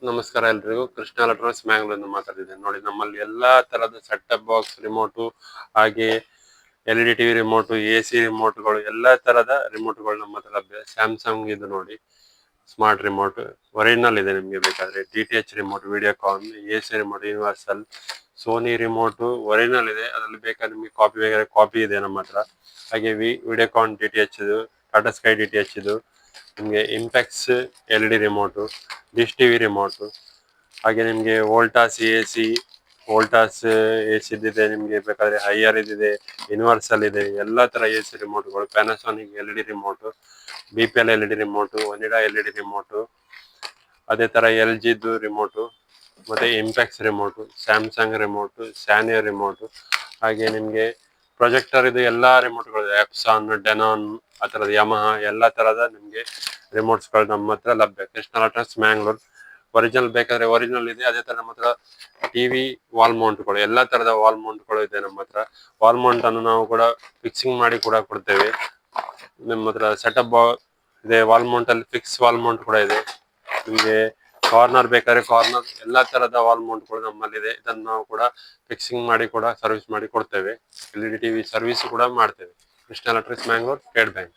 ನಮಸ್ಕಾರ ಎಲ್ರಿಗೂ. ಕೃಷ್ಣ ಎಲೆಕ್ಟ್ರಾನಿಕ್ಸ್ ಮ್ಯಾಂಗ್ಳೂರಿಂದ ಮಾತಾಡ್ತಿದ್ದೇನೆ. ನೋಡಿ, ನಮ್ಮಲ್ಲಿ ಎಲ್ಲಾ ತರದ ಸೆಟ್ ಟಾಪ್ ಬಾಕ್ಸ್ ರಿಮೋಟು, ಹಾಗೆ LED ಟಿವಿ ರಿಮೋಟು, AC ರಿಮೋಟ್ಗಳು, ಎಲ್ಲಾ ತರದ ರಿಮೋಟ್ಗಳು ನಮ್ಮ ಹತ್ರ ಲಭ್ಯ. ಸ್ಯಾಮ್ಸಂಗ್ ಇದು ನೋಡಿ, ಸ್ಮಾರ್ಟ್ ರಿಮೋಟ್ ಒರಿಜಿನಲ್ ಇದೆ. ನಿಮ್ಗೆ ಬೇಕಾದ್ರೆ DTH remote, Videocon, AC remote, universal, Sony remote original ಇದೆ. ಅದ್ರಲ್ಲಿ ಬೇಕಾದ್ರೆ ನಿಮ್ಗೆ ಕಾಪಿ ಬೇಕಾದ್ರೆ ಕಾಪಿ ಇದೆ ನಮ್ಮ ಹತ್ರ. ಹಾಗೆ ವಿಡಿಯೋಕಾನ್ DTH ಇದು, ಟಾಟಾ ಸ್ಕೈ DTH ಇದು, ನಿಮಗೆ Impex LED remote, dish TV remote, ಹಾಗೆ ನಿಮಗೆ ವೋಲ್ಟಾಸ್ AC, ವೋಲ್ಟಾಸ್ AC ಇದೆ. ನಿಮಗೆ ಬೇಕಾದ್ರೆ ಹೈಯರ್ ಇದೆ, ಯೂನಿವರ್ಸಲ್ ಇದೆ, ಎಲ್ಲಾ ತರ AC ರಿಮೋಟ್ಗಳು, Panasonic LED remote, BPL LED remote, Onida LED remote, ಅದೇ ತರ LG ರಿಮೋಟು, ಮತ್ತೆ Impex remote, Samsung remote, Sanyo remote, ಹಾಗೆ ನಿಮ್ಗೆ ಪ್ರೊಜೆಕ್ಟರ್ ಇದು ಎಲ್ಲಾ ರಿಮೋಟ್ಗಳು, ಎಪ್ಸಾನ್, ಡೆನಾನ್, ಆ ತರದ ಯಮಹಾ ಎಲ್ಲಾ ತರದ ನಿಮ್ಗೆ ರಿಮೋಟ್ಸ್ಗಳು ನಮ್ಮ ಹತ್ರ ಲಭ್ಯ. ಕೃಷ್ಣ ಎಲೆಕ್ಟ್ರಾನಿಕ್ಸ್ ಮ್ಯಾಂಗ್ಳೂರ್. ಒರಿಜಿನಲ್ ಬೇಕಾದ್ರೆ ಒರಿಜಿನಲ್ ಇದೆ. ಅದೇ ತರ ನಮ್ಮ ಹತ್ರ ಟಿವಿ ವಾಲ್ ಮೌಂಟ್ಗಳು, ಎಲ್ಲಾ ತರದ ವಾಲ್ ಮೌಂಟ್ಗಳು ಇದೆ ನಮ್ಮ ಹತ್ರ. ವಾಲ್ ಮೌಂಟ್ ಅನ್ನು ನಾವು ಕೂಡ ಫಿಕ್ಸಿಂಗ್ ಮಾಡಿ ಕೂಡ ಕೊಡ್ತೇವೆ. ನಮ್ಮ ಹತ್ರ ಸೆಟಪ್ ಇದೆ. ವಾಲ್ ಮೌಂಟ್ ಅಲ್ಲಿ ಫಿಕ್ಸ್ ವಾಲ್ ಮೌಂಟ್ ಕೂಡ ಇದೆ. ನಿಮಗೆ ಕಾರ್ನರ್ ಬೇಕಾದ್ರೆ ಕಾರ್ನರ್, ಎಲ್ಲಾ ತರದ ವಾಲ್ ಮೌಂಟ್ಗಳು ನಮ್ಮಲ್ಲಿದೆ. ಇದನ್ನು ನಾವು ಕೂಡ ಫಿಕ್ಸಿಂಗ್ ಮಾಡಿ ಕೂಡ ಸರ್ವಿಸ್ ಮಾಡಿ ಕೊಡ್ತೇವೆ. LED ಟಿವಿ ಸರ್ವಿಸ್ ಕೂಡ ಮಾಡ್ತೇವೆ. Krishna electronics Mangalore, state bank.